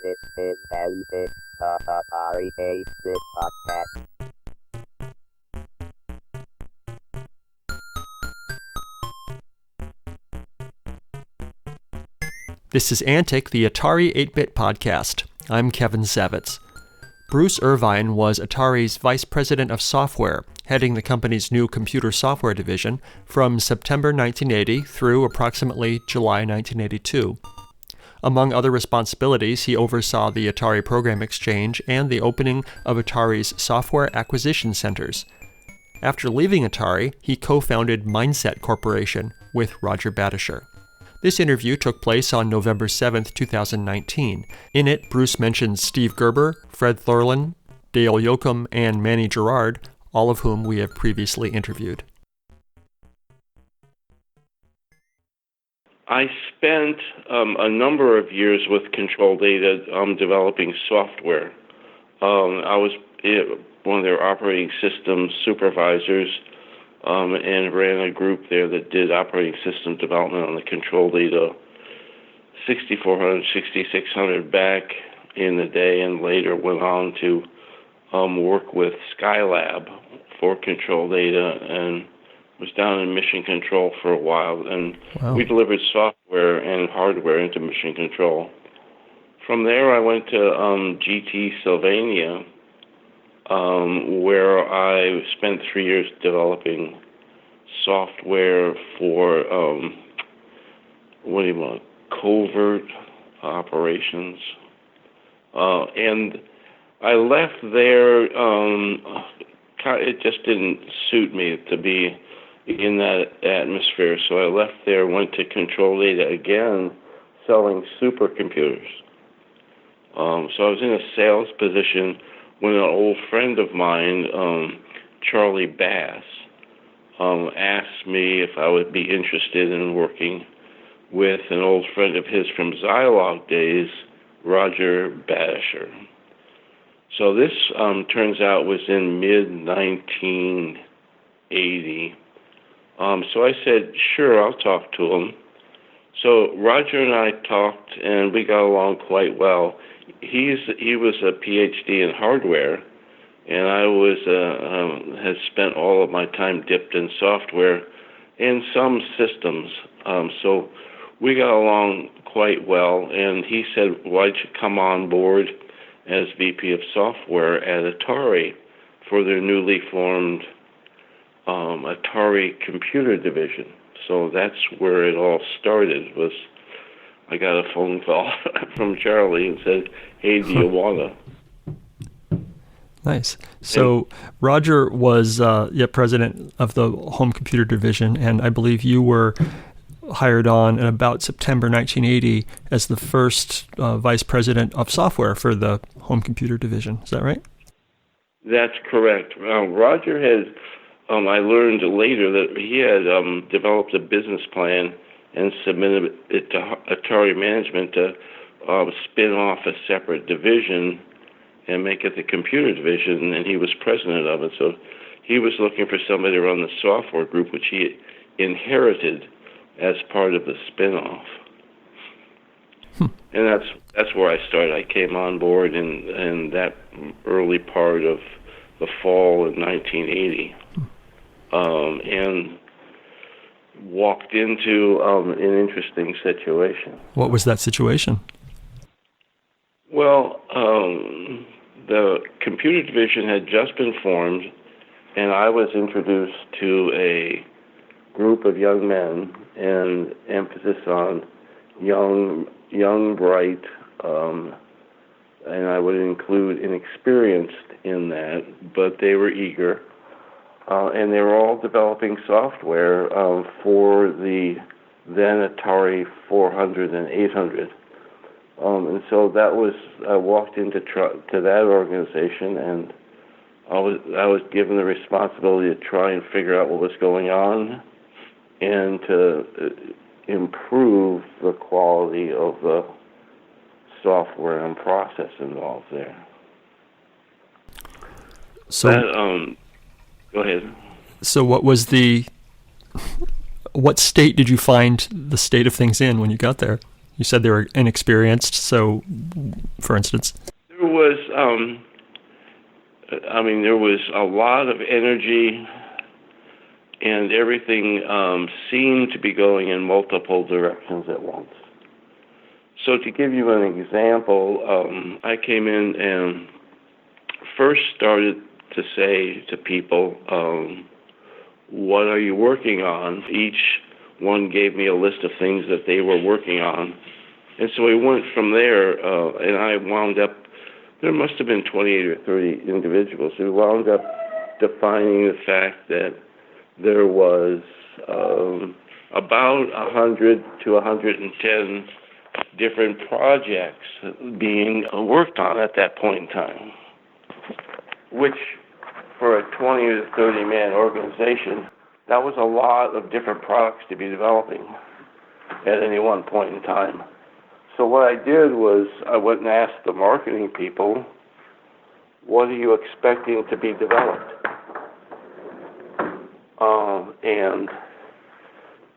This is Bandit, the Atari 8-bit podcast. This is Antic, the Atari 8-bit podcast. I'm Kevin Savitz. Bruce Irvine was Atari's Vice President of Software, heading the company's new computer software division from September 1980 through approximately July 1982. Among other responsibilities, he oversaw the Atari Program Exchange and the opening of Atari's software acquisition centers. After leaving Atari, he co-founded Mindset Corporation with Roger Badertscher. This interview took place on November 7, 2019. In it, Bruce mentions Steve Gerber, Fred Thorlin, Dale Yocum, and Manny Gerard, all of whom we have previously interviewed. I spent a number of years with Control Data developing software. I was one of their operating system supervisors and ran a group there that did operating system development on the Control Data 6400, 6600 back in the day, and later went on to work with Skylab for Control Data and was down in Mission Control for a while. And Wow. We delivered software and hardware into Mission Control. From there, I went to GT Sylvania, where I spent 3 years developing software for covert operations, and I left there. It just didn't suit me to be in that atmosphere, so I left there, went to Control Data again, selling supercomputers. So I was in a sales position when an old friend of mine, Charlie Bass, asked me if I would be interested in working with an old friend of his from Zilog days, Roger Badertscher. So this turns out was in mid-1980. So I said, sure, I'll talk to him. So Roger and I talked, and we got along quite well. He was a PhD in hardware, and I had spent all of my time dipped in software and some systems. So we got along quite well, and he said, why don't you come on board as VP of Software at Atari for their newly formed Atari Computer Division. So that's where it all started. I got a phone call from Charlie and said, hey, do you wanna? Nice. So Roger was president of the Home Computer Division, and I believe you were hired on in about September 1980 as the first vice president of software for the Home Computer Division. Is that right? That's correct. Roger had, I learned later that he had developed a business plan and submitted it to Atari management to spin off a separate division and make it the computer division, and he was president of it. So he was looking for somebody to run the software group, which he inherited as part of the spin-off. And that's where I started. I came on board in that early part of the fall of 1980, and walked into an interesting situation. What was that situation? Well, the computer division had just been formed, and I was introduced to a group of young men, and emphasis on young, bright, and I would include inexperienced in that, but they were eager. And they were all developing software for the then Atari 400 and 800. And so that was, I walked into that organization, and I was given the responsibility to try and figure out what was going on and to improve the quality of the software and process involved there. So that, go ahead. So what state did you find the state of things in when you got there? You said they were inexperienced, so, for instance? There was, there was a lot of energy, and everything seemed to be going in multiple directions at once. So to give you an example, I came in and first started to say to people, what are you working on? Each one gave me a list of things that they were working on. And so we went from there, and I wound up, there must have been 28 or 30 individuals. We wound up defining the fact that there was about 100 to 110 different projects being worked on at that point in time, which for a 20 to 30 man organization, that was a lot of different products to be developing at any one point in time. So what I did was I went and asked the marketing people, what are you expecting to be developed? And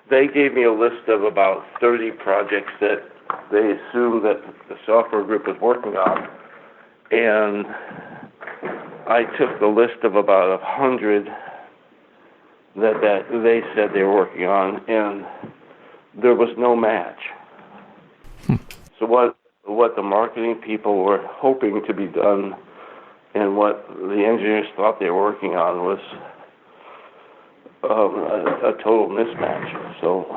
they gave me a list of about 30 projects that they assumed that the software group was working on. And I took the list of about 100 that they said they were working on, and there was no match. So what the marketing people were hoping to be done and what the engineers thought they were working on was a total mismatch. So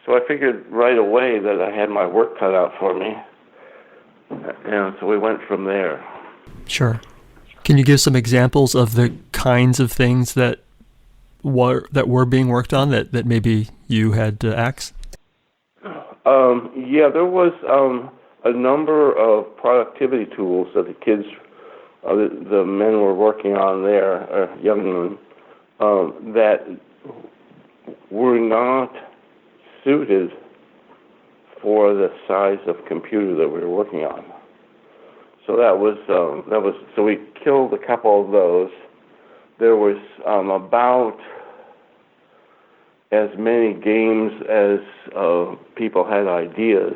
I figured right away that I had my work cut out for me, and so we went from there. Sure. Can you give some examples of the kinds of things that were being worked on that maybe you had to axe? Yeah, there was a number of productivity tools that the kids, the men were working on there, young men, that were not suited for the size of computer that we were working on. So that was so we killed a couple of those. There was about as many games as people had ideas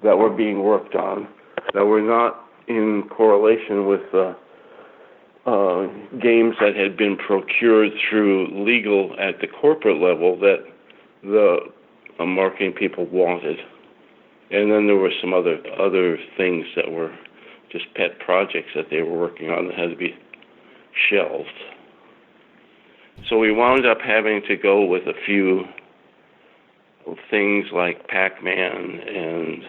that were being worked on that were not in correlation with games that had been procured through legal at the corporate level that the marketing people wanted. And then there were some other things that were just pet projects that they were working on that had to be shelved. So we wound up having to go with a few things like Pac-Man and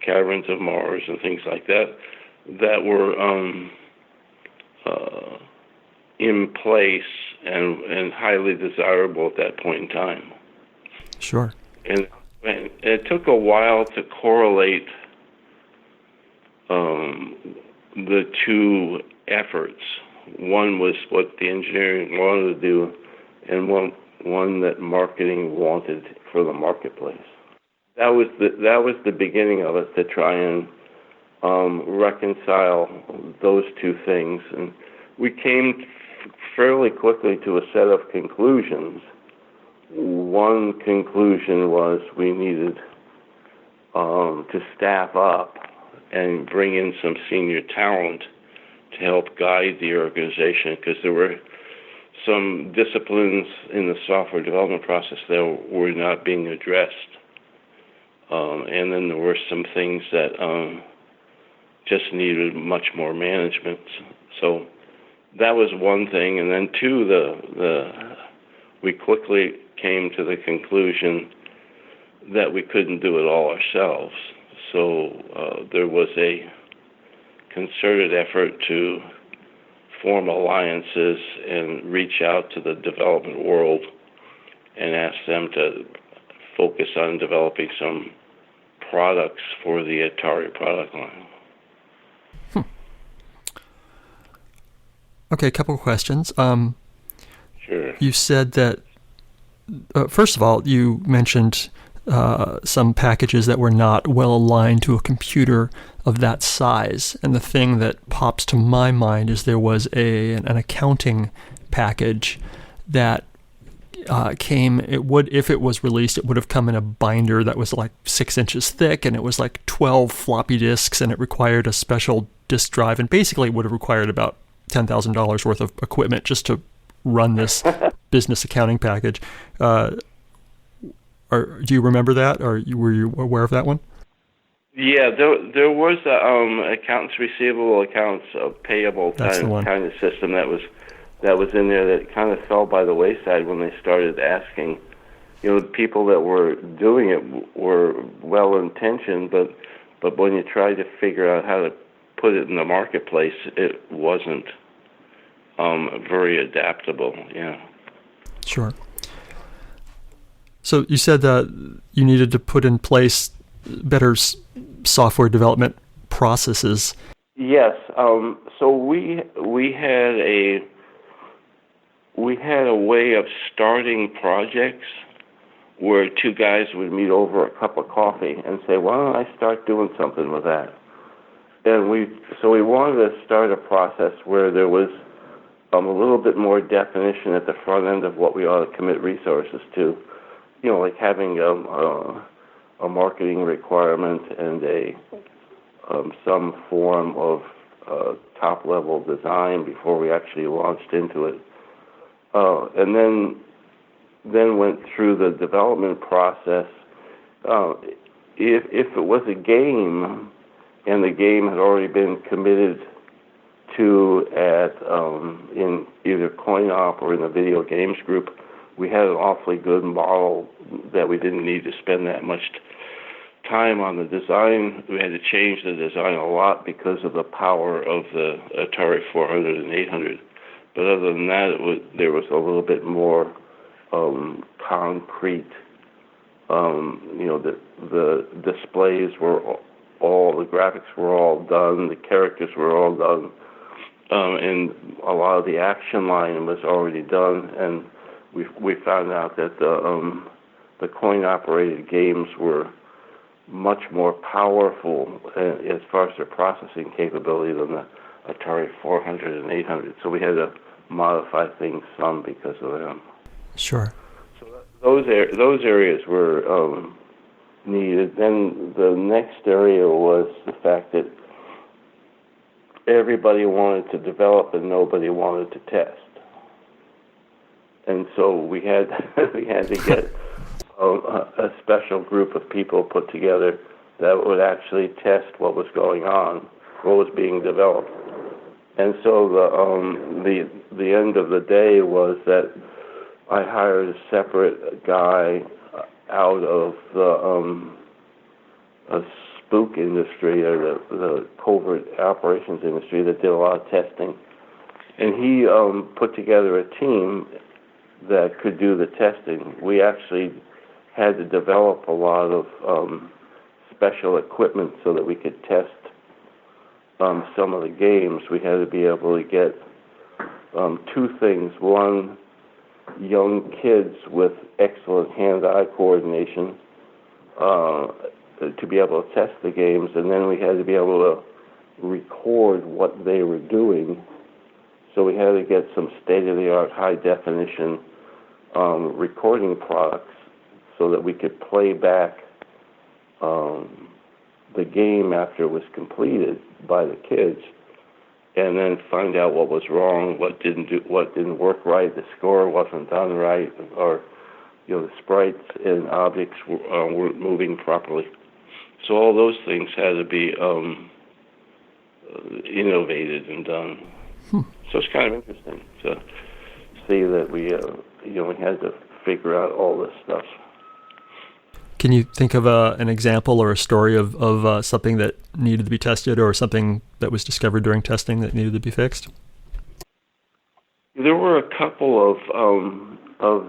Caverns of Mars and things like that that were in place and highly desirable at that point in time. Sure. And it took a while to correlate the two efforts. One was what the engineering wanted to do, and one that marketing wanted for the marketplace. That was the beginning of it, to try and reconcile those two things. And we came fairly quickly to a set of conclusions. One conclusion was we needed to staff up and bring in some senior talent to help guide the organization, because there were some disciplines in the software development process that were not being addressed. And then there were some things that just needed much more management. So that was one thing. And then two, we quickly came to the conclusion that we couldn't do it all ourselves. So there was a concerted effort to form alliances and reach out to the development world and ask them to focus on developing some products for the Atari product line. Okay, a couple of questions. Sure. You said that, first of all, you mentioned some packages that were not well aligned to a computer of that size. And the thing that pops to my mind is there was an accounting package that came, if it was released, it would have come in a binder that was like 6 inches thick, and it was like 12 floppy disks, and it required a special disk drive, and basically it would have required about $10,000 worth of equipment just to run this business accounting package. Do you remember that, or were you aware of that one? Yeah, there was accounts receivable, accounts payable kind of system that was in there that kind of fell by the wayside when they started asking. The people that were doing it were well-intentioned, but when you tried to figure out how to put it in the marketplace, it wasn't very adaptable. Yeah. Sure. So you said that you needed to put in place better software development processes. Yes. So we had a way of starting projects where two guys would meet over a cup of coffee and say, "Why don't I start doing something with that?" And we wanted to start a process where there was a little bit more definition at the front end of what we ought to commit resources to. Like having a marketing requirement and some form of top-level design before we actually launched into it. And then went through the development process. If it was a game and the game had already been committed to in either CoinOp or in the video games group, we had an awfully good model that we didn't need to spend that much time on the design. We had to change the design a lot because of the power of the Atari 400 and 800. But other than that, there was a little bit more concrete. The displays were the graphics were all done, the characters were all done, and a lot of the action line was already done. And we found out that the coin-operated games were much more powerful as far as their processing capability than the Atari 400 and 800. So we had to modify things some because of them. Sure. So those areas were needed. Then the next area was the fact that everybody wanted to develop and nobody wanted to test. And so we had to get a special group of people put together that would actually test what was going on, what was being developed. And so the end of the day was that I hired a separate guy out of the spook industry, or the covert operations industry, that did a lot of testing. And he put together a team that could do the testing. We actually had to develop a lot of special equipment so that we could test some of the games. We had to be able to get two things. One, young kids with excellent hand-eye coordination to be able to test the games, and then we had to be able to record what they were doing. So we had to get some state-of-the-art, high-definition recording products so that we could play back the game after it was completed by the kids, and then find out what was wrong, what didn't work right, the score wasn't done right, or the sprites and objects weren't moving properly. So all those things had to be innovated and done. So it's kind of interesting to see that we had to figure out all this stuff. Can you think of an example or a story of something that needed to be tested, or something that was discovered during testing that needed to be fixed? There were a couple of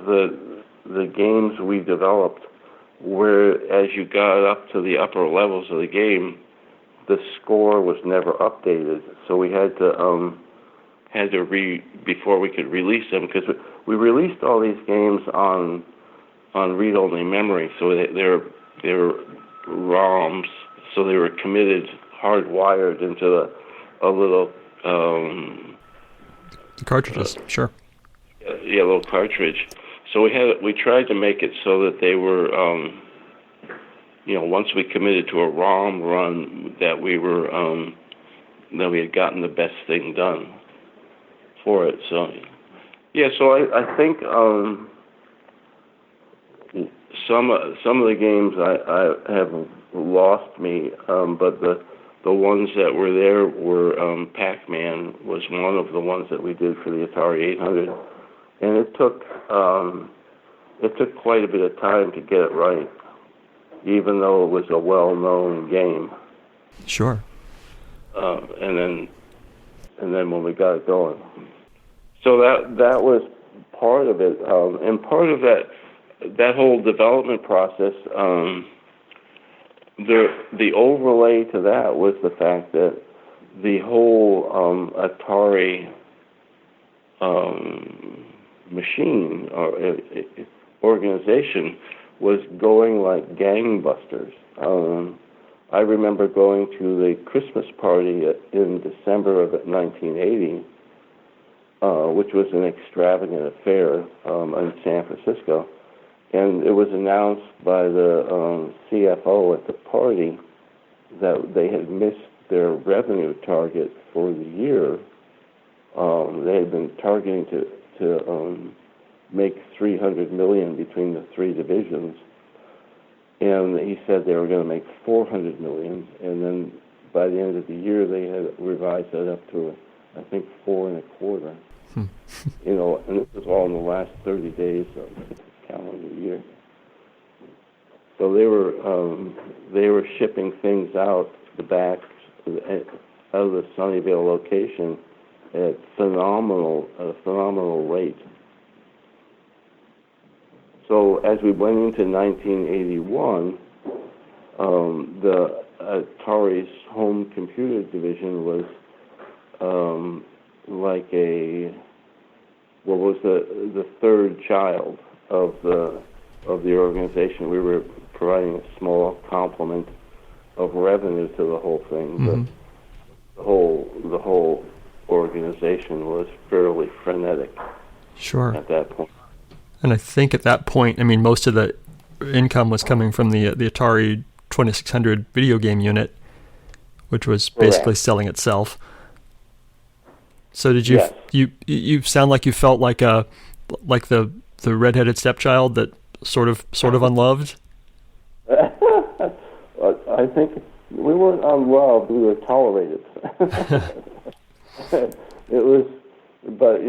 the games we developed where, as you got up to the upper levels of the game, the score was never updated. So we had to before we could release them, because we released all these games on read-only memory, so they're ROMs, so they were committed, hardwired into a little cartridges. Sure. Yeah, a little cartridge. So we tried to make it so that they were, once we committed to a ROM run, that we had gotten the best thing done for it. So, yeah. So I think some of the games I have lost me, but the ones that were there were Pac-Man was one of the ones that we did for the Atari 800, and it took quite a bit of time to get it right, even though it was a well-known game. Sure. And then when we got it going, so that was part of it, and part of that whole development process. The overlay to that was the fact that the whole Atari machine or organization was going like gangbusters. I remember going to the Christmas party in December of 1980, which was an extravagant affair in San Francisco. And it was announced by the CFO at the party that they had missed their revenue target for the year. They had been targeting to make $300 million between the three divisions, and he said they were going to make $400 million. And then by the end of the year, they had revised that up to, I think, $4.25. And this was all in the last 30 days of calendar year. So they were shipping things out the back out of the Sunnyvale location at a phenomenal rate. So as we went into 1981, the Atari's home computer division was like the third child of the organization. We were providing a small complement of revenue to the whole thing, but the whole organization was fairly frenetic. Sure. At that point. And I think at that point, most of the income was coming from the Atari 2600 video game unit, which was basically selling itself. So did you? Yes. You sound like you felt like the redheaded stepchild that sort of unloved. I think we weren't unloved; we were tolerated. It was, but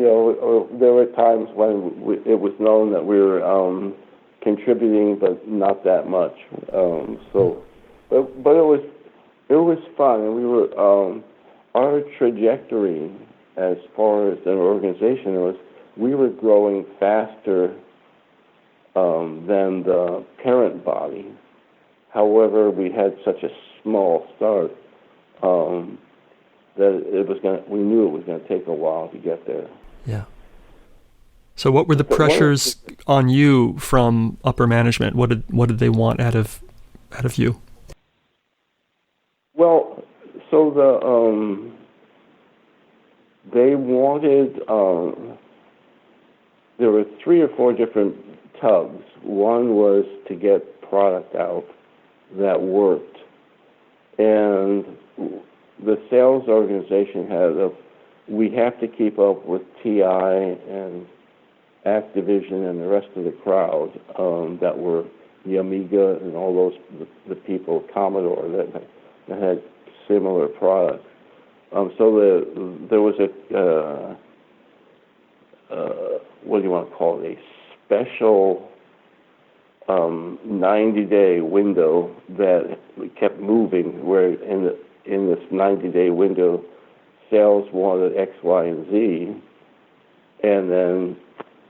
there were times when it was known that we were contributing, but not that much. But it was fun, and we were our trajectory as far as an organization was. We were growing faster than the parent body. However, we had such a small start that we knew it was going to take a while to get there. Yeah. So what were the pressures on you from upper management? What did they want out of you? Well, so they wanted, there were 3 or 4 different tugs. One was to get product out that worked. And the sales organization we have to keep up with TI and Activision and the rest of the crowd that were the Amiga and all those, the people, Commodore, that had similar products. So there was what do you want to call it, a special 90-day window that kept moving, where in this 90-day window, sales wanted X, Y, and Z, and then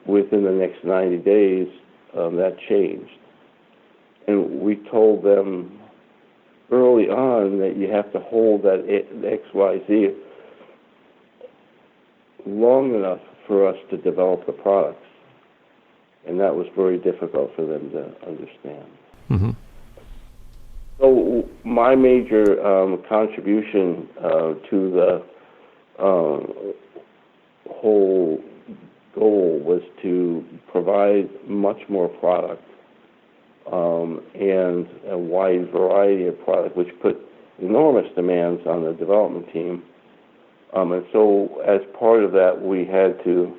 within the next 90 days, that changed. And we told them early on that you have to hold that X, Y, Z long enough for us to develop the products. And that was very difficult for them to understand. Mm-hmm. So my major contribution to the whole goal was to provide much more product and a wide variety of product, which put enormous demands on the development team. And so as part of that, we had to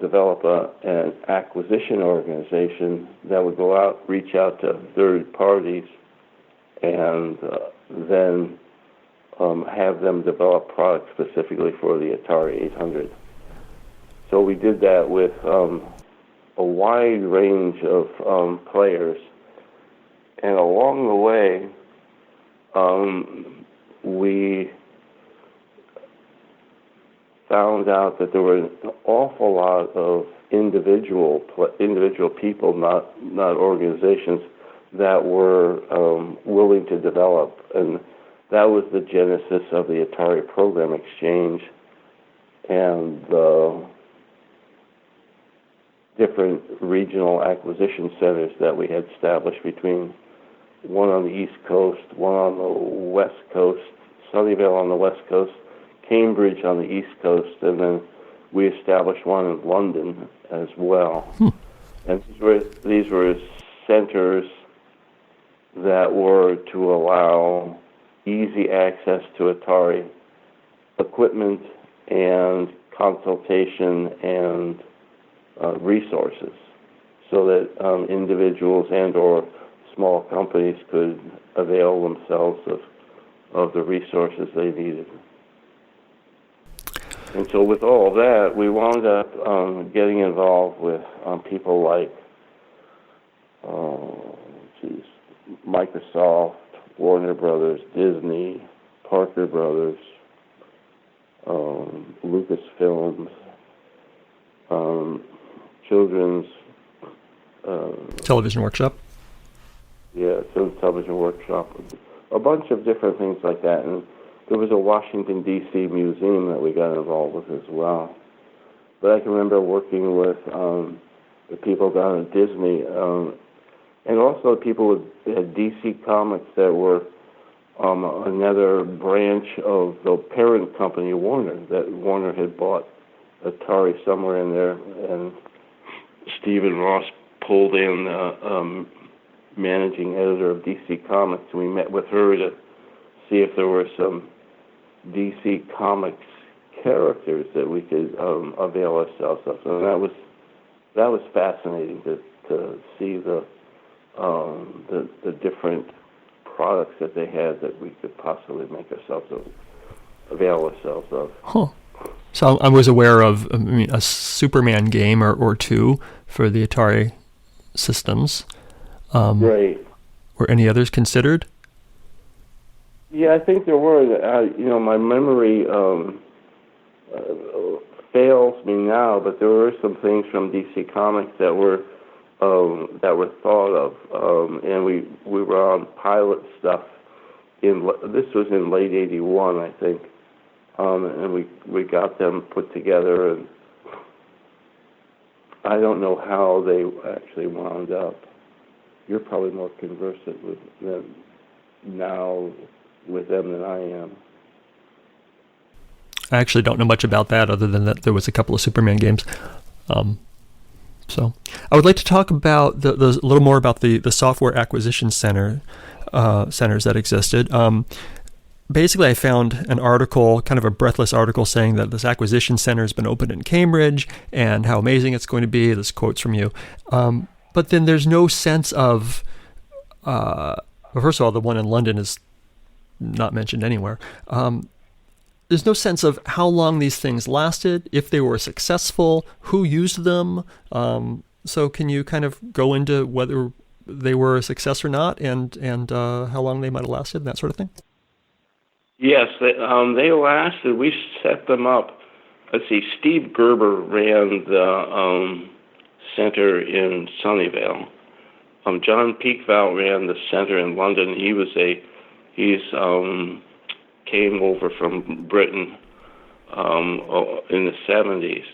develop an acquisition organization that would go out, reach out to third parties, and then have them develop products specifically for the Atari 800. So we did that with a wide range of players, and along the way, we found out that there were an awful lot of individual people, not organizations, that were willing to develop, and that was the genesis of the Atari Program Exchange and the different regional acquisition centers that we had established, between one on the East Coast, one on the West Coast, Sunnyvale on the West Coast, Cambridge on the East Coast, and then we established one in London as well. And these were centers that were to allow easy access to Atari equipment and consultation and resources, so that individuals and or small companies could avail themselves of the resources they needed. And so with all of that, we wound up getting involved with people like Microsoft, Warner Brothers, Disney, Parker Brothers, Lucasfilms, Children's Television Workshop. Yeah, Children's Television Workshop, a bunch of different things like that. And there was a Washington, D.C. museum that we got involved with as well. But I can remember working with the people down at Disney, and also the people at DC Comics that were another branch of the parent company, Warner, that Warner had bought Atari somewhere in there, and Stephen Ross pulled in managing editor of DC Comics, and we met with her to see if there were some DC Comics characters that we could avail ourselves of. And that was fascinating to see the different products that they had that we could possibly make ourselves avail ourselves of. Huh. So I was aware of a Superman game or two for the Atari systems. Right. Were any others considered? Yeah, I think there were. My memory fails me now, but there were some things from DC Comics that were thought of, and we were on pilot stuff. This was in late '81, I think, and we got them put together, and I don't know how they actually wound up. You're probably more conversant with them now with them than I am. I actually don't know much about that, other than that there was a couple of Superman games. So I would like to talk about a little more about the software acquisition centers that existed. Basically, I found an article, kind of a breathless article, saying that this acquisition center has been opened in Cambridge and how amazing it's going to be. This quote's from you. But then there's no sense of, well, first of all, the one in London is not mentioned anywhere. There's no sense of how long these things lasted, if they were successful, who used them. So can you kind of go into whether they were a success or not, and how long they might have lasted, and that sort of thing? Yes, they lasted. We set them up. Let's see, Steve Gerber ran the center in Sunnyvale. John Peakville ran the center in London. He's came over from Britain in the 70s,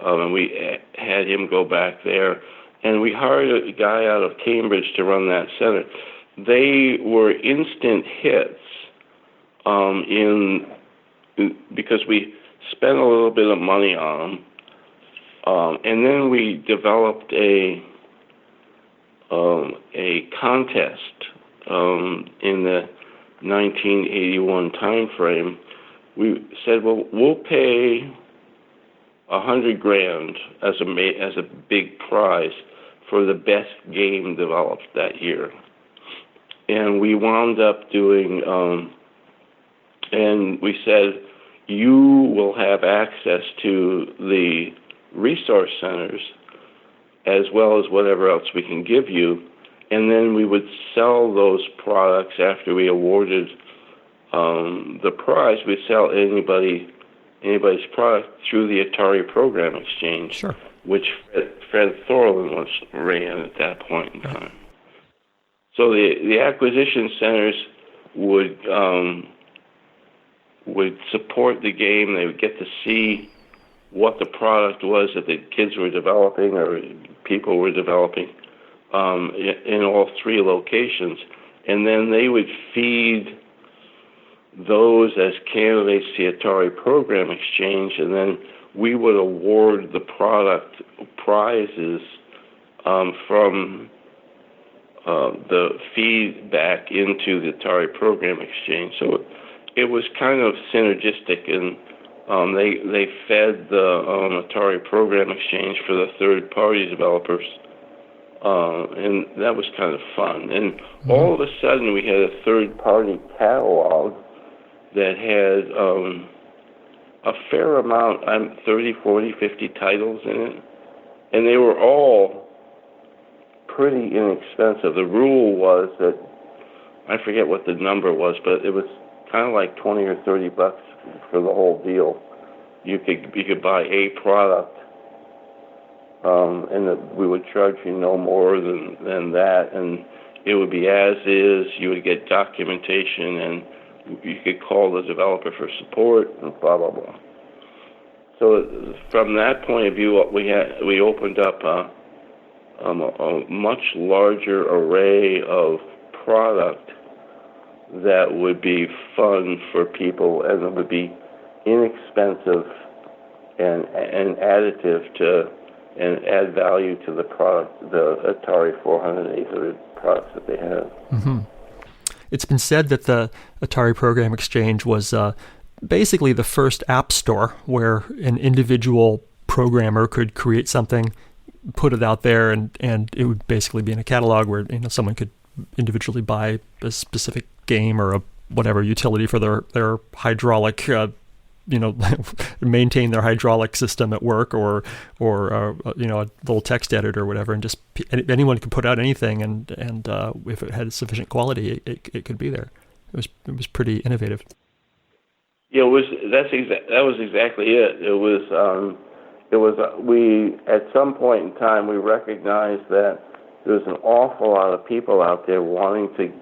and we had him go back there. And we hired a guy out of Cambridge to run that center. They were instant hits because we spent a little bit of money on them And then we developed a contest in the 1981 time frame. We said, well, we'll pay $100,000 as a big prize for the best game developed that year. And we wound up doing, and we said, you will have access to the resource centers as well as whatever else we can give you. And then we would sell those products after we awarded the prize. We'd sell anybody's product through the Atari Program Exchange, sure, which Fred Thorlin ran at that point in time. So the acquisition centers would support the game. They would get to see what the product was that the kids were developing or people were developing in all three locations. And then they would feed those as candidates to the Atari Program Exchange, and then we would award the product prizes from the feedback into the Atari Program Exchange. So it was kind of synergistic, and they fed the Atari Program Exchange for the third-party developers, and that was kind of fun. And all of a sudden, we had a third-party catalog that had a fair amount, 30, 40, 50 titles in it, and they were all pretty inexpensive. The rule was that, I forget what the number was, but it was kind of like 20 or 30 bucks for the whole deal. You could buy a product, and we would charge you no more than that, and it would be as is. You would get documentation, and you could call the developer for support, and blah blah blah. So from that point of view, we opened up a much larger array of product that would be fun for people, and it would be inexpensive and additive to and add value to the product, the Atari 400 and 800 products that they have. Mm-hmm. It's been said that the Atari Program Exchange was basically the first app store where an individual programmer could create something, put it out there, and it would basically be in a catalog where someone could individually buy a specific game or a whatever utility for their hydraulic, maintain their hydraulic system at work, or a little text editor or whatever, and just anyone could put out anything, and if it had sufficient quality, it could be there. It was pretty innovative. Yeah, that was exactly it. We at some point in time we recognized that there was an awful lot of people out there wanting to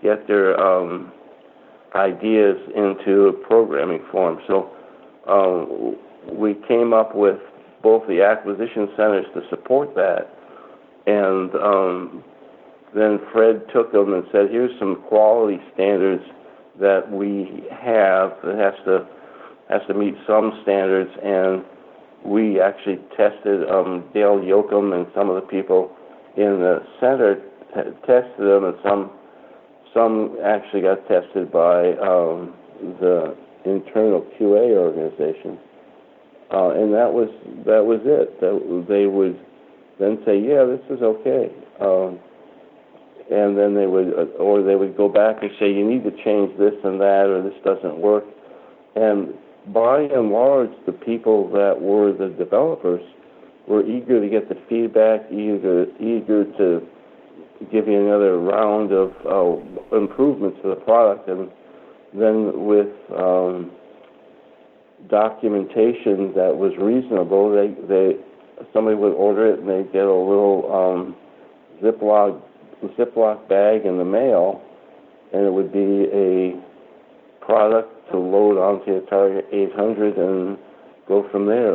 get their ideas into programming form. So we came up with both the acquisition centers to support that, and then Fred took them and said, here's some quality standards that we have that has to meet some standards, and we actually tested Dale Yocum and some of the people in the center tested them, and some actually got tested by the internal QA organization, and that was it. They would then say, yeah, this is okay, and then they would go back and say, you need to change this and that, or this doesn't work. And by and large, the people that were the developers were eager to get the feedback, eager to give you another round of improvements to the product. And then with documentation that was reasonable, somebody would order it and they'd get a little Ziploc bag in the mail, and it would be a product to load onto the Atari 800 and go from there.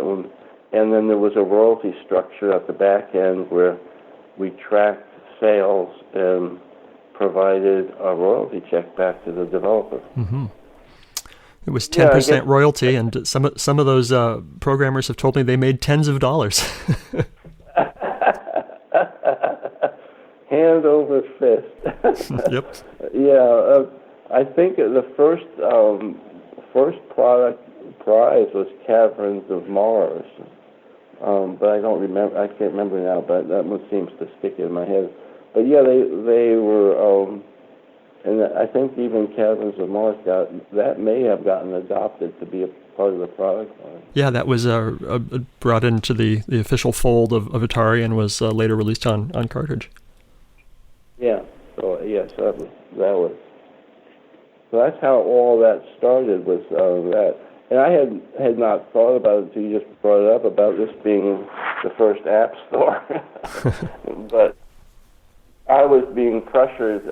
And then there was a royalty structure at the back end where we tracked sales and provided a royalty check back to the developer. Mm-hmm. It was 10% royalty, and some of those programmers have told me they made tens of dollars. Hand over fist. Yep. Yeah, I think the first product prize was Caverns of Mars, but I don't remember. I can't remember now. But that one seems to stick in my head. But yeah, they were, and I think even Caverns of Mars may have gotten adopted to be a part of the product line. Yeah, that was brought into the official fold of Atari and was later released on cartridge. Yeah. So yes, that was. So that's how all that started, was that. And I had not thought about it until you just brought it up, about this being the first app store. But I was being pressured,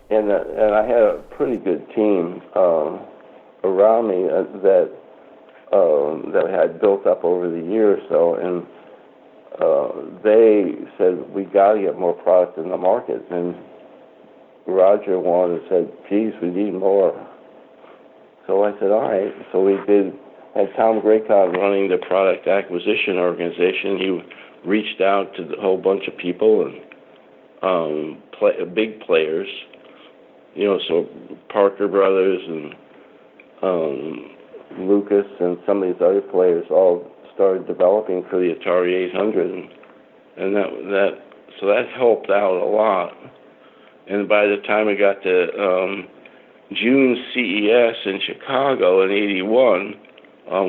and I had a pretty good team around me that I had built up over the year or so, and they said, we got to get more product in the market. And Roger said, geez, we need more. So I said, all right. So we had Tom Graycott running the product acquisition organization. He reached out to a whole bunch of people and big players, so Parker Brothers and Lucas and some of these other players all started developing for the Atari 800, and so that helped out a lot. And by the time we got to June CES in Chicago in '81,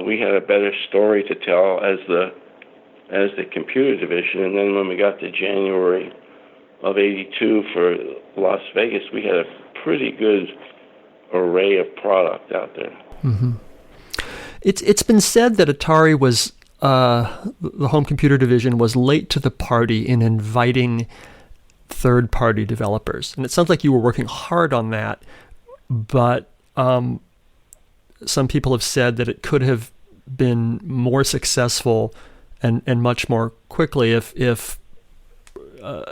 we had a better story to tell as the computer division. And then when we got to January of '82 for Las Vegas, we had a pretty good array of product out there. Mm-hmm. It's been said that Atari was the home computer division was late to the party in inviting third-party developers, and it sounds like you were working hard on that. But some people have said that it could have been more successful and much more quickly if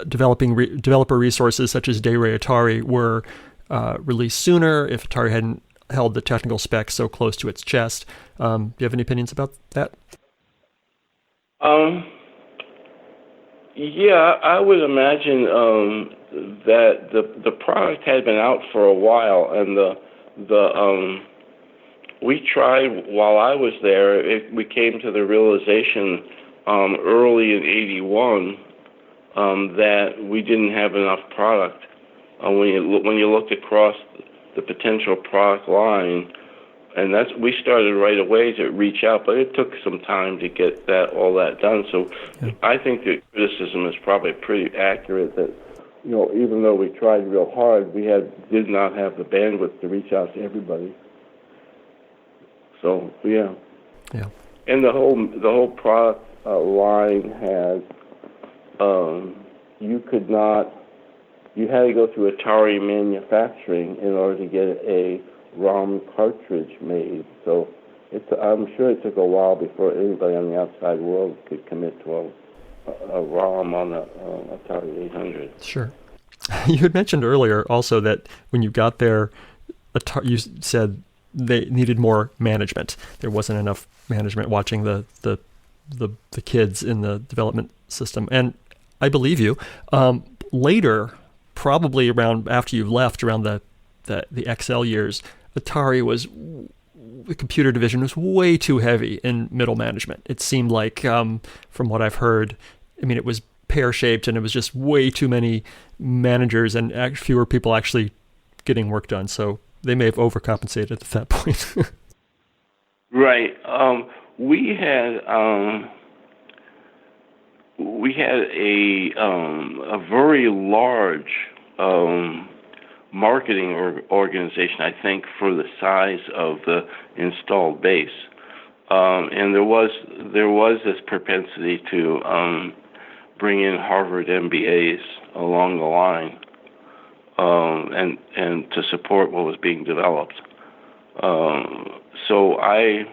developer resources such as Day Ray Atari were released sooner, if Atari hadn't held the technical specs so close to its chest. Do you have any opinions about that? Yeah, I would imagine that the product had been out for a while, and we tried while I was there. We came to the realization early in '81 that we didn't have enough product. When you looked across the potential product line, and we started right away to reach out, but it took some time to get all that done. So yeah. I think the criticism is probably pretty accurate that, even though we tried real hard, we did not have the bandwidth to reach out to everybody. So yeah. And the whole product line had you had to go through Atari manufacturing in order to get a ROM cartridge made. So I'm sure it took a while before anybody on the outside world could commit to a ROM on the Atari 800. Sure. You had mentioned earlier also that when you got there, you said they needed more management. There wasn't enough management watching the kids in the development system, and I believe you. Later, probably around after you left, around the XL years, the computer division was way too heavy in middle management. It seemed like, from what I've heard, it was pear-shaped, and it was just way too many managers and fewer people actually getting work done. So they may have overcompensated at that point. Right. We had a very large marketing organization, I think, for the size of the installed base, and there was this propensity to bring in Harvard MBAs along the line, and to support what was being developed. So I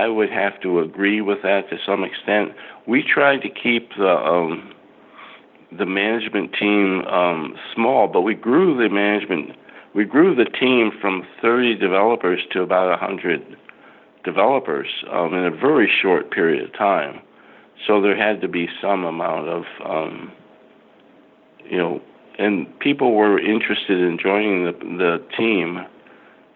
would have to agree with that to some extent. We tried to keep the management team small, but we grew the management we grew the team from 30 developers to about 100 developers in a very short period of time. So there had to be some amount of, and people were interested in joining the team.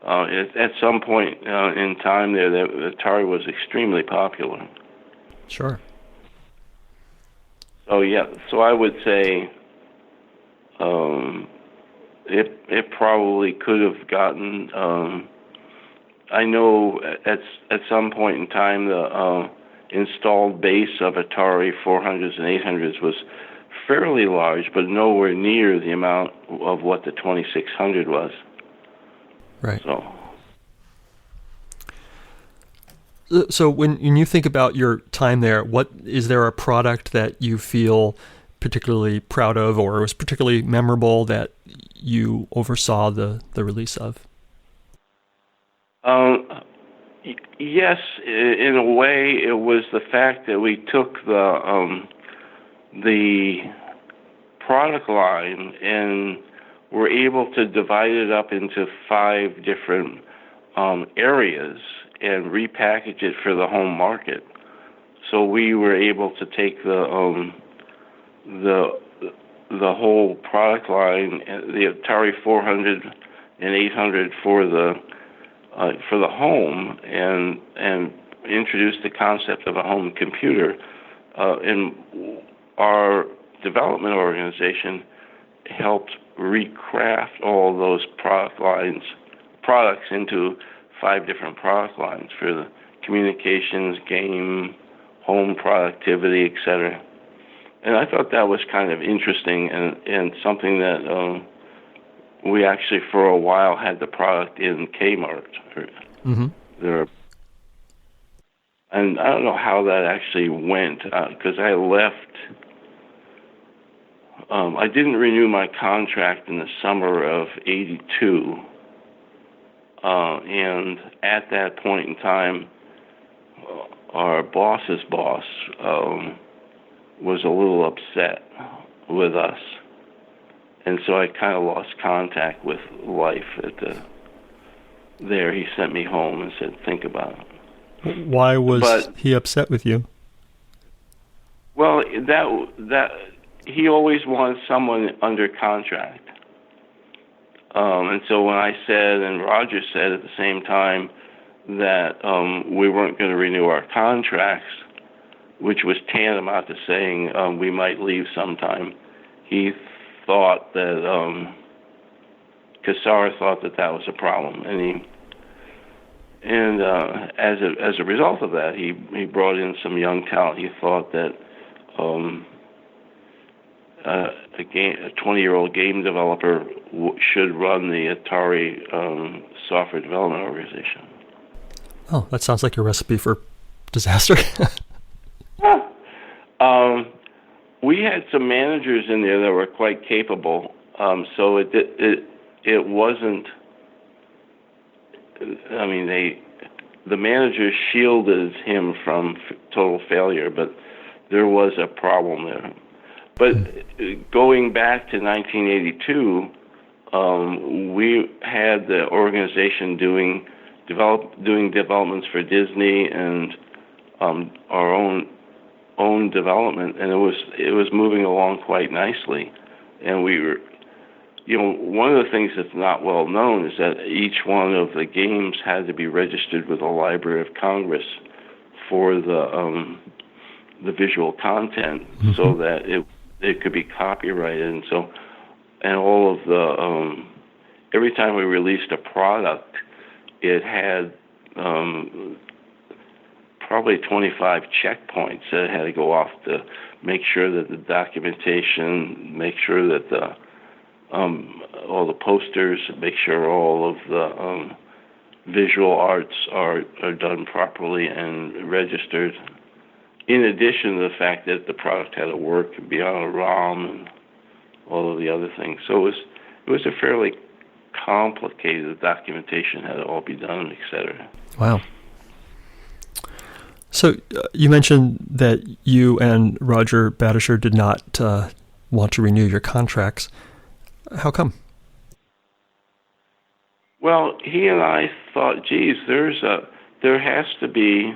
At some point in time there, Atari was extremely popular. Sure. So I would say it probably could have gotten. I know at some point in time the installed base of Atari 400s and 800s was fairly large, but nowhere near the amount of what the 2600 was. Right. So when you think about your time there, is there a product that you feel particularly proud of or was particularly memorable that you oversaw the release of? Yes, in a way, it was the fact that we took the product line and were able to divide it up into 5 different areas and repackage it for the home market. So we were able to take the whole product line, the Atari 400 and 800 for the home, and introduce the concept of a home computer. And our development organization helped recraft all those products into 5 different product lines for the communications, game, home productivity, etc. And I thought that was kind of interesting and something that we actually for a while had the product in Kmart. Mm-hmm. And I don't know how that actually went because I left. I didn't renew my contract in the summer of '82. And at that point in time, our boss's boss was a little upset with us. And so I kind of lost contact with life there. He sent me home and said, think about it. Why was he upset with you? Well, that he always wanted someone under contract. And so when I said, and Roger said at the same time, that we weren't going to renew our contracts, which was tantamount to saying we might leave sometime, he thought that, Cassara thought that was a problem. And as a result of that, he brought in some young talent. He thought that a 20-year-old game developer should run the Atari software development organization. Oh, that sounds like a recipe for disaster. We had some managers in there that were quite capable, so it wasn't. I mean, the managers shielded him from total failure, but there was a problem there. But going back to 1982, we had the organization doing developments for Disney and our own development, and it was moving along quite nicely. And we were, one of the things that's not well known is that each one of the games had to be registered with the Library of Congress for the visual content, mm-hmm. so that it could be copyrighted, and all of the every time we released a product, it had probably 25 checkpoints that had to go off to make sure that the documentation, make sure that all the posters, make sure all of the visual arts are done properly and registered. In addition to the fact that the product had to work beyond a ROM and all of the other things. So it was a fairly complicated, the documentation had to all be done, etc. Wow. So you mentioned that you and Roger Badertscher did not want to renew your contracts. How come? Well, he and I thought, geez, there has to be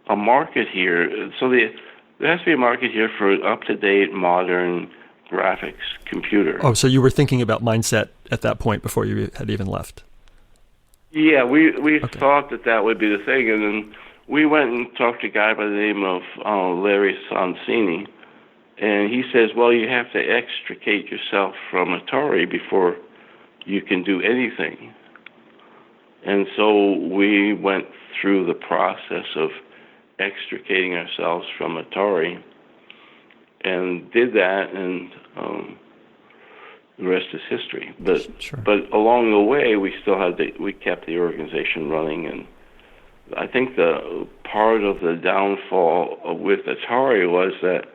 a market here. So there has to be a market here for an up-to-date, modern graphics computer. Oh, so you were thinking about mindset at that point before you had even left? Yeah, we Okay. thought that would be the thing, and then we went and talked to a guy by the name of Larry Sonsini, and he says, well, you have to extricate yourself from Atari before you can do anything. And so we went through the process of extricating ourselves from Atari and did that, and the rest is history. But Sure. but along the way, we kept the organization running, and I think the part of the downfall with Atari was that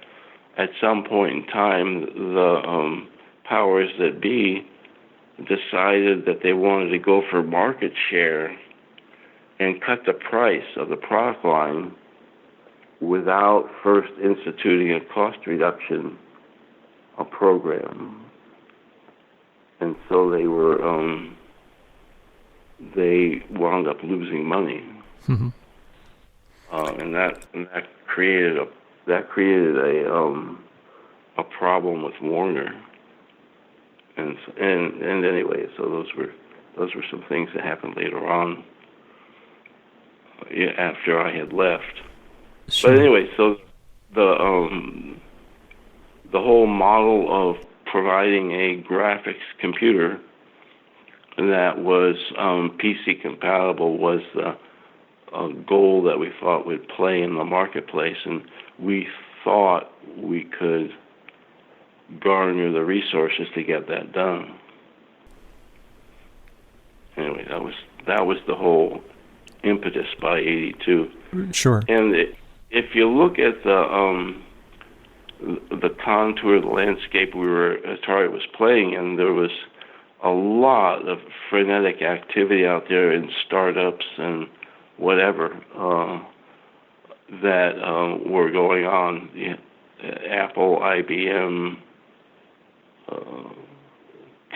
at some point in time, the powers that be decided that they wanted to go for market share and cut the price of the product line without first instituting a cost reduction program. And so they wound up losing money. Mm-hmm. And that created a problem with Warner. And anyway, so those were some things that happened later on, after I had left. Sure. But anyway, so the whole model of providing a graphics computer that was PC compatible was the goal that we thought would play in the marketplace, and we thought we could garner the resources to get that done. Anyway, that was the whole impetus by '82. Sure. And if you look at the contour of the landscape Atari was playing in, there was a lot of frenetic activity out there in startups and whatever that were going on. Apple, IBM,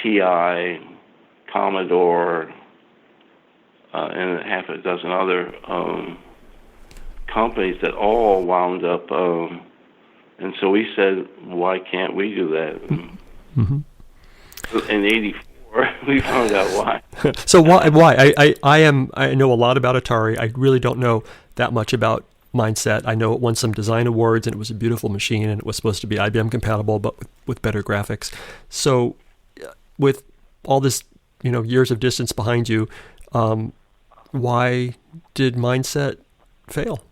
TI, Commodore, and half a dozen other companies that all wound up. And so we said, why can't we do that? Mm-hmm. In '84, we found out why. So why? I know a lot about Atari. I really don't know that much about Mindset. I know it won some design awards, and it was a beautiful machine, and it was supposed to be IBM compatible, but with better graphics. So, with all this, years of distance behind you, why did Mindset fail?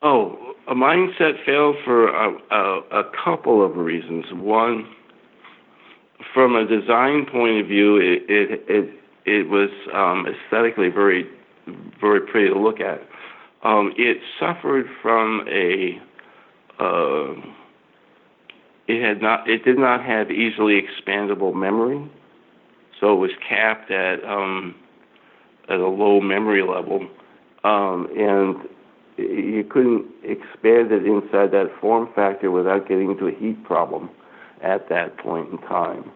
Oh, a Mindset failed for a couple of reasons. One, from a design point of view, it was aesthetically very, very pretty to look at. It suffered from it did not have easily expandable memory, so it was capped at a low memory level, and you couldn't expand it inside that form factor without getting into a heat problem at that point in time.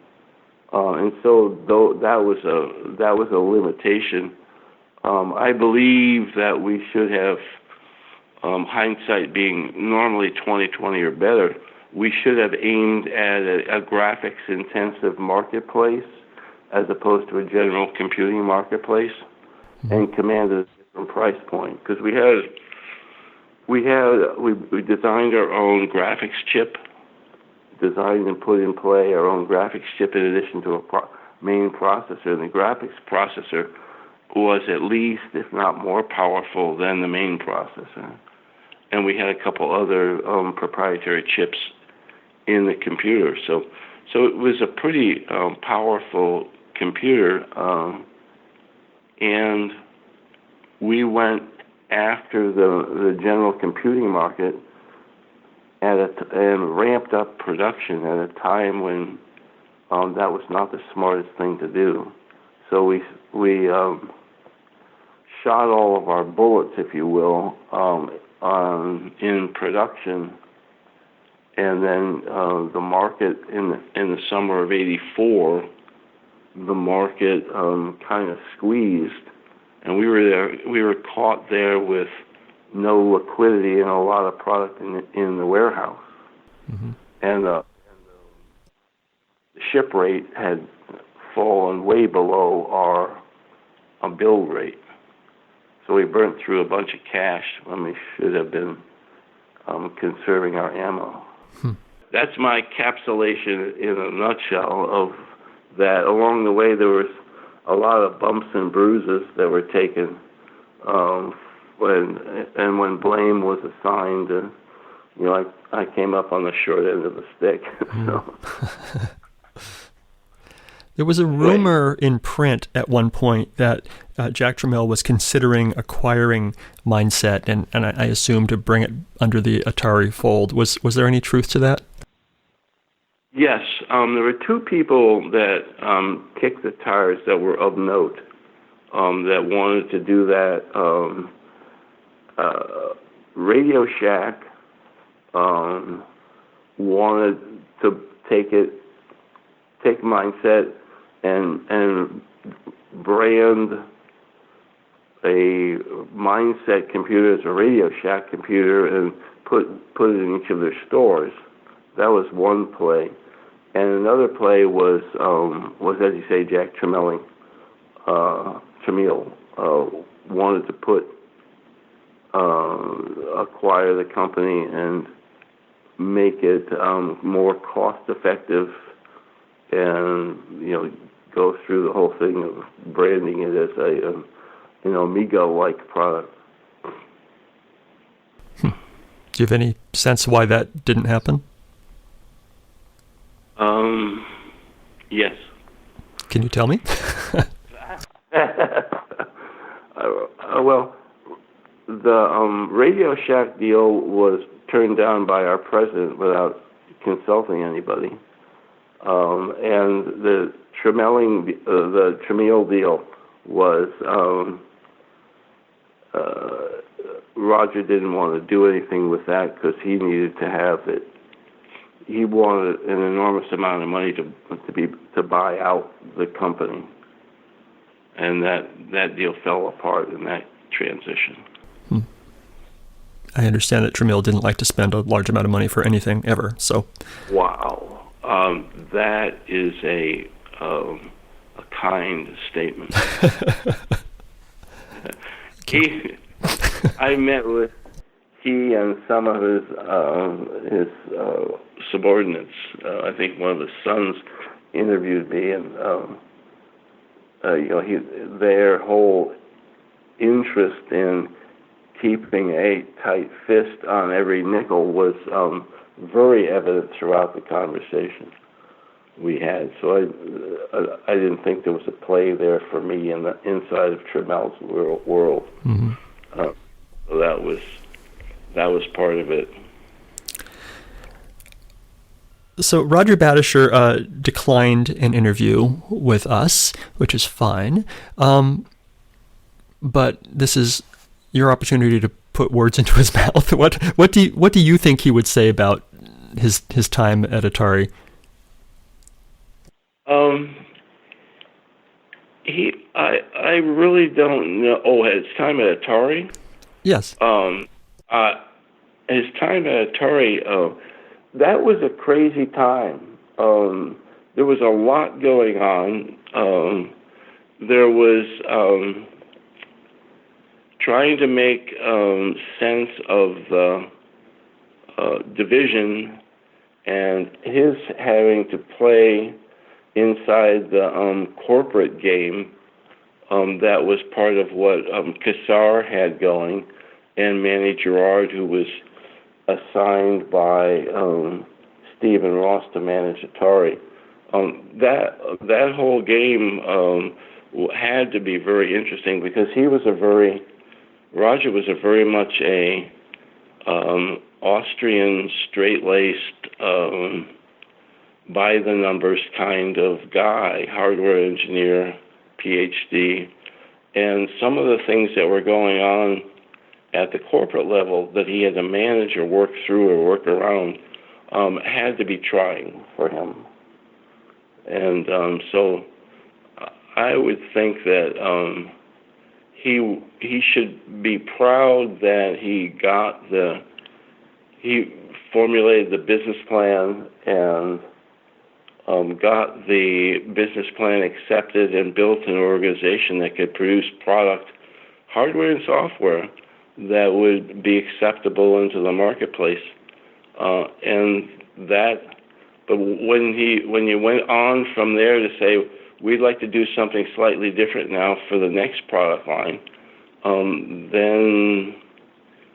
And so that was a limitation. I believe that we should have, hindsight being normally 20/20 or better, we should have aimed at a graphics-intensive marketplace as opposed to a general computing marketplace, and commanded a different price point, because we designed our own graphics chip, designed and put in play our own graphics chip in addition to a main processor, and the graphics processor was at least, if not more powerful than the main processor. And we had a couple other proprietary chips in the computer. So it was a pretty powerful computer, and we went after the general computing market and ramped up production at a time when that was not the smartest thing to do. So we shot all of our bullets, if you will, in production, and then the market in the summer of '84 the market kind of squeezed, and we were caught there with no liquidity and a lot of product in the warehouse. Mm-hmm. And the ship rate had fallen way below our build rate. So we burnt through a bunch of cash when we should have been conserving our ammo. That's my capsulation in a nutshell of that. Along the way, there was a lot of bumps and bruises that were taken when blame was assigned. And, I came up on the short end of the stick. So. There was a rumor in print at one point that Jack Tramiel was considering acquiring Mindset, and I assume to bring it under the Atari fold. Was there any truth to that? Yes. There were two people that kicked the tires that were of note that wanted to do that. Radio Shack wanted to take Mindset and brand a Mindset computer as a Radio Shack computer and put it in each of their stores. That was one play, and another play was as you say, Jack Tramiel wanted to acquire the company and make it more cost effective, and go through the whole thing of branding it as a Amiga-like product. Do you have any sense why that didn't happen? Yes. Can you tell me? Well, the Radio Shack deal was turned down by our president without consulting anybody, and the Tramiel deal was Roger didn't want to do anything with that because he needed to have it. He wanted an enormous amount of money to buy out the company, and that deal fell apart in that transition. I understand that Tramiel didn't like to spend a large amount of money for anything ever. So, wow, that is a kind statement. I met with he and some of his subordinates. I think one of his sons interviewed me, and their whole interest in keeping a tight fist on every nickel was very evident throughout the conversation we had. So I didn't think there was a play there for me in the inside of Tramiel's world. Mm-hmm. So that was part of it. So Roger Badertscher declined an interview with us, which is fine. But this is your opportunity to put words into his mouth. What do you think he would say about his time at Atari? I really don't know. Oh, his time at Atari? Yes. His time at Atari, that was a crazy time. There was a lot going on. There was trying to make sense of the division and his having to play inside the corporate game that was part of what Cassar had going, and Manny Gerard, who was assigned by Steve and Ross to manage Atari. That whole game had to be very interesting because Roger was a very much a Austrian, straight-laced, by-the-numbers kind of guy, hardware engineer, PhD, and some of the things that were going on at the corporate level that he had to manage or work through or work around had to be trying for him. And so I would think that he should be proud that he formulated the business plan and got the business plan accepted and built an organization that could produce product, hardware and software, that would be acceptable into the marketplace. But when you went on from there to say, we'd like to do something slightly different now for the next product line, then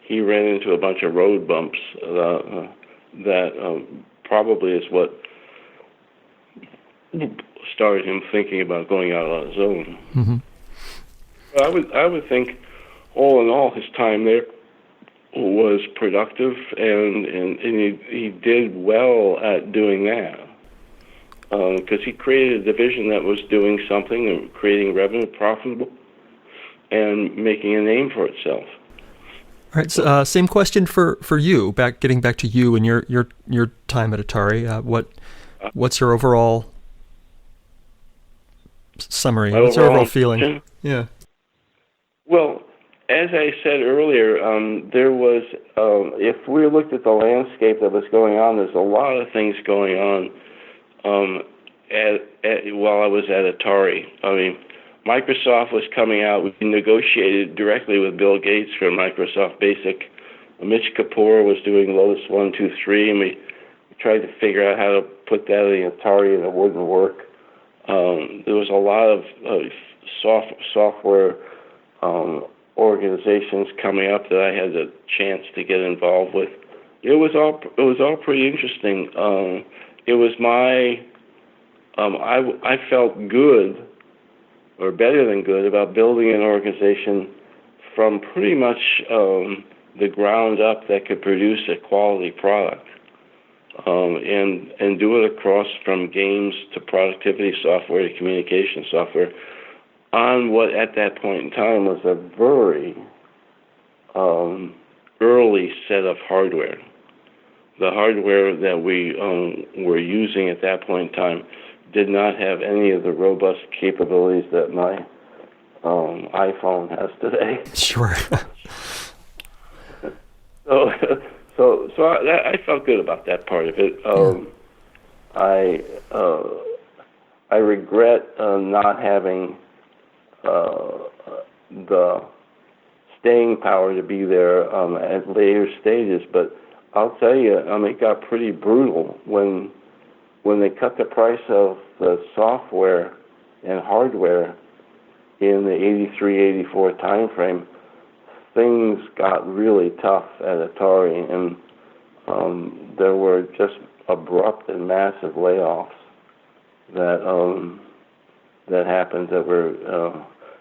he ran into a bunch of road bumps that probably is what started him thinking about going out on his own. Mm-hmm. I would think, all in all, his time there was productive, and he did well at doing that, because he created a division that was doing something and creating revenue, profitable, and making a name for itself. All right. So, same question for you. Getting back to you and your time at Atari. What's your overall summary? What's your overall feeling? Yeah. Well, as I said earlier, there was, if we looked at the landscape that was going on, there's a lot of things going on while I was at Atari. I mean, Microsoft was coming out. We negotiated directly with Bill Gates for Microsoft Basic. Mitch Kapoor was doing Lotus 1, 2, 3, and we tried to figure out how to put that in Atari, and it wouldn't work. There was a lot of software organizations coming up that I had the chance to get involved with. It was all pretty interesting. It was I felt good, or better than good, about building an organization from pretty much the ground up that could produce a quality product, and do it across from games to productivity software to communication software, on what at that point in time was a very early set of hardware. The hardware that we were using at that point in time did not have any of the robust capabilities that my iPhone has today. Sure. So I felt good about that part of it. I regret not having the staying power to be there at later stages, but I'll tell you, it got pretty brutal when they cut the price of the software and hardware in the 83, 84 time frame. Things got really tough at Atari, and there were just abrupt and massive layoffs that happened. That were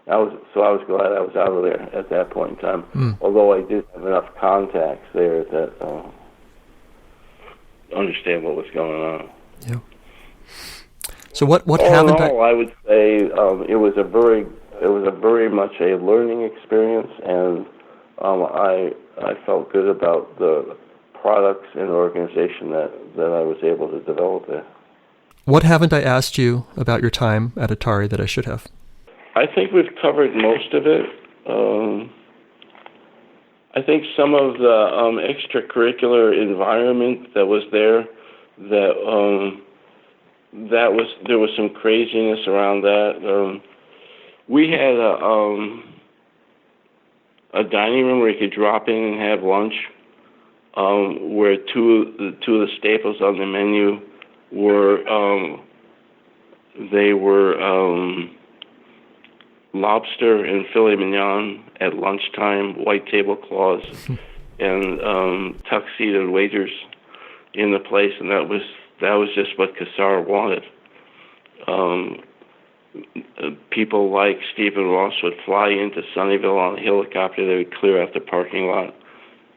I was glad I was out of there at that point in time. Although I did have enough contacts there that understand what was going on. Yeah. So what all happened? In all, I would say it was a very much a learning experience, and I felt good about the products and organization that I was able to develop there. What haven't I asked you about your time at Atari that I should have? I think we've covered most of it. I think some of the extracurricular environment that was there, there was some craziness around that. We had a dining room where you could drop in and have lunch, where two of the staples on the menu were lobster and filet mignon at lunchtime, white tablecloths, and tuxedoed waiters in the place, and that was just what Kassar wanted. People like Stephen Ross would fly into Sunnyvale on a helicopter. They would clear out the parking lot,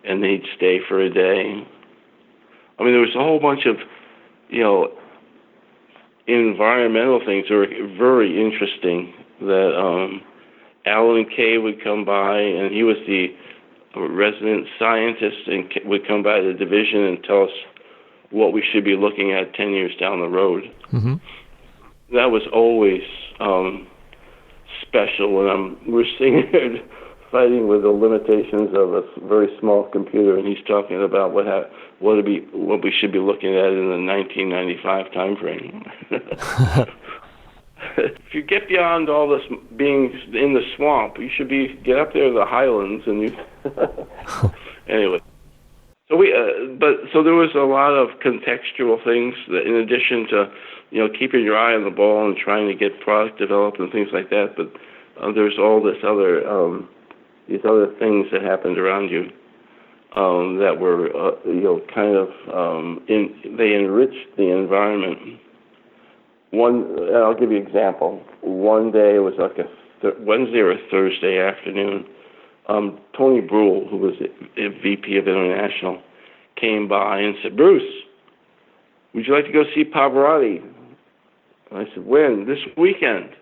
and they'd stay for a day. I mean, there was a whole bunch of, environmental things that were very interesting. That Alan Kay would come by, and he was the resident scientist, and would come by the division and tell us what we should be looking at 10 years down the road. Mm-hmm. That was always special when we're sitting there fighting with the limitations of a very small computer, and he's talking about what we should be looking at in the 1995 time frame. If you get beyond all this being in the swamp, you should get up there to the highlands, and you. Anyway, so there was a lot of contextual things that, in addition to, keeping your eye on the ball and trying to get product developed and things like that. But there's all this other these other things that happened around you that were they enriched the environment. I'll give you an example. One day, it was like a Wednesday or a Thursday afternoon. Tony Brule, who was a VP of International, came by and said, "Bruce, would you like to go see Pavarotti?" And I said, "When?" "This weekend."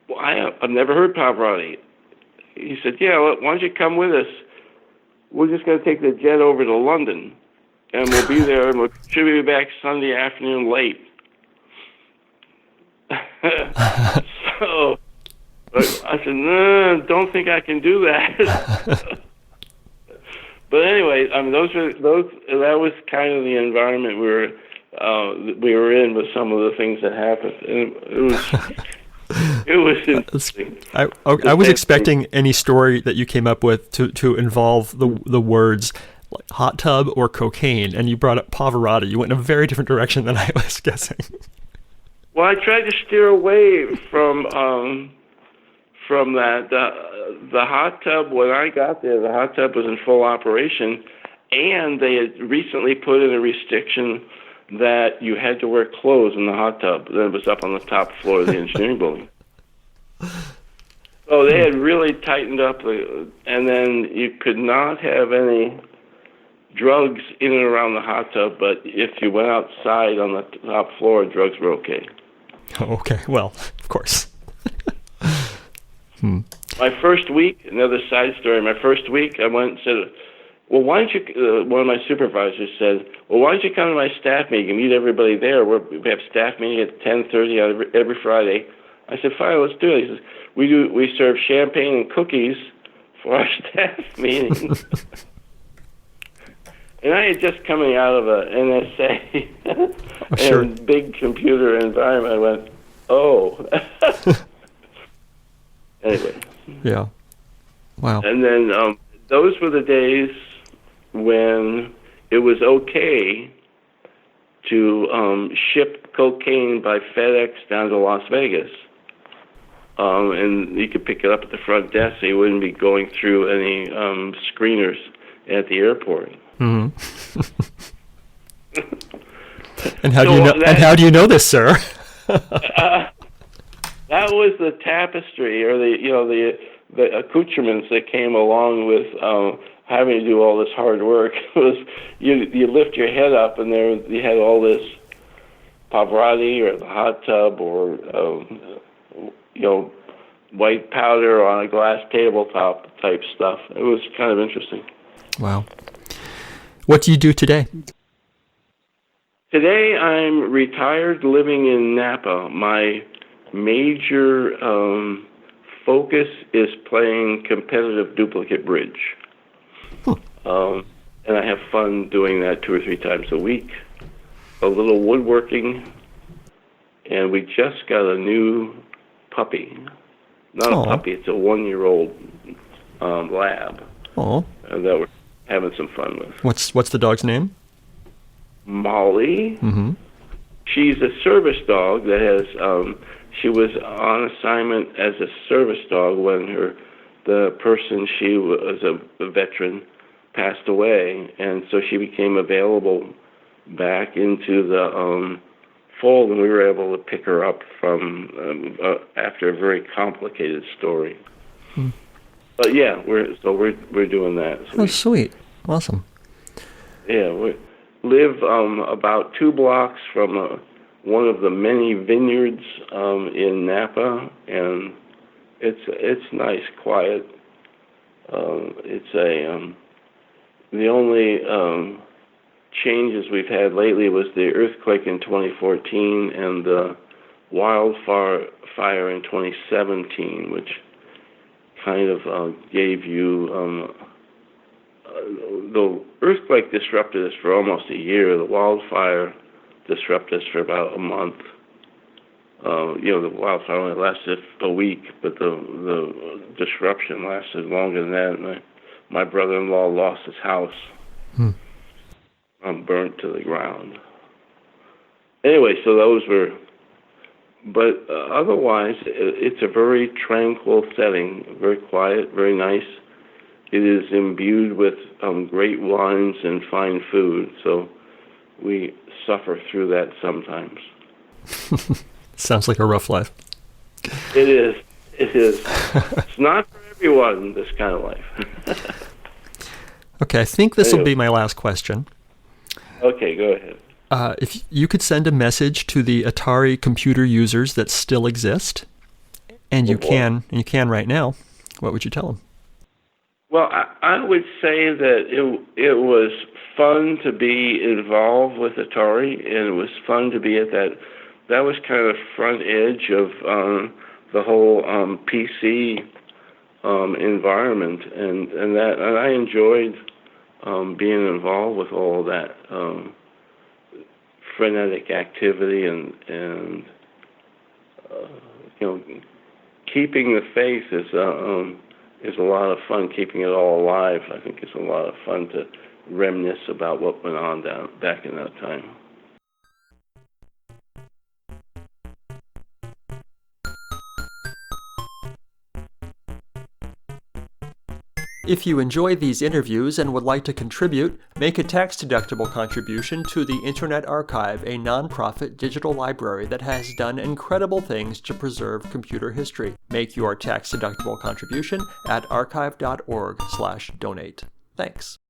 "Well, I've never heard Pavarotti." He said, "Yeah, why don't you come with us? We're just going to take the jet over to London, and we'll be there, and we should be back Sunday afternoon late." So I said, "No, don't think I can do that." But anyway, I mean, that was kind of the environment we were in with some of the things that happened. And it was interesting. I was expecting any story that you came up with to involve the words like hot tub or cocaine, and you brought up Pavarotti. You went in a very different direction than I was guessing. Well, I tried to steer away from that. The hot tub, when I got there, the hot tub was in full operation, and they had recently put in a restriction that you had to wear clothes in the hot tub. That was up on the top floor of the engineering building. So they had really tightened up, and then you could not have any drugs in and around the hot tub, but if you went outside on the top floor, drugs were okay. Oh, okay. Well, of course. My first week, another side story, my first week I went and said, "Well, why don't you," one of my supervisors said, "Well, why don't you come to my staff meeting and meet everybody there? We have staff meeting at 10:30 every Friday." I said, "Fine, let's do it." He says, we serve champagne and cookies for our staff meeting." And I had just coming out of a NSA and big computer environment. I went, "Oh." Anyway. Yeah. Wow. And then those were the days when it was okay to ship cocaine by FedEx down to Las Vegas. And you could pick it up at the front desk, so you wouldn't be going through any screeners at the airport. Mm-hmm. And how do you know this, sir? That was the tapestry, or the accoutrements that came along with having to do all this hard work. It was you lift your head up, and there you had all this Pavarotti or the hot tub, or white powder on a glass tabletop type stuff. It was kind of interesting. Wow. What do you do today? Today I'm retired, living in Napa. My major focus is playing competitive duplicate bridge. And I have fun doing that 2 or 3 times a week. A little woodworking, and we just got a new puppy. Not a puppy, it's a 1-year-old lab that we're having some fun with. What's the dog's name? Molly. Mm-hmm. She's a service dog that has. She was on assignment as a service dog when the person, she was a veteran, passed away, and so she became available back into the fold, and we were able to pick her up from after a very complicated story. But yeah, we're doing that. So sweet, awesome. Yeah, we live about 2 blocks from one of the many vineyards in Napa, and it's nice, quiet. The only changes we've had lately was the earthquake in 2014 and the wildfire in 2017, which kind of gave you the earthquake disrupted us for almost a year. The wildfire disrupted us for about a month. The wildfire only lasted a week, but the disruption lasted longer than that. And my brother-in-law lost his house, burnt to the ground. Anyway, so those were, but otherwise, it's a very tranquil setting, very quiet, very nice. It is imbued with great wines and fine food, so we suffer through that sometimes. Sounds like a rough life. It is. It's not for everyone, this kind of life. Okay, I think this will be my last question. Okay, go ahead. If you could send a message to the Atari computer users that still exist, and you can right now, what would you tell them? Well, I would say that it was fun to be involved with Atari, and it was fun to be at that. That was kind of front edge of the whole PC environment, and I enjoyed being involved with all that frenetic activity and keeping the faith is a lot of fun. Keeping it all alive, I think, is a lot of fun to reminisce about what went on back in that time. If you enjoy these interviews and would like to contribute, make a tax-deductible contribution to the Internet Archive, a nonprofit digital library that has done incredible things to preserve computer history. Make your tax-deductible contribution at archive.org/donate. Thanks.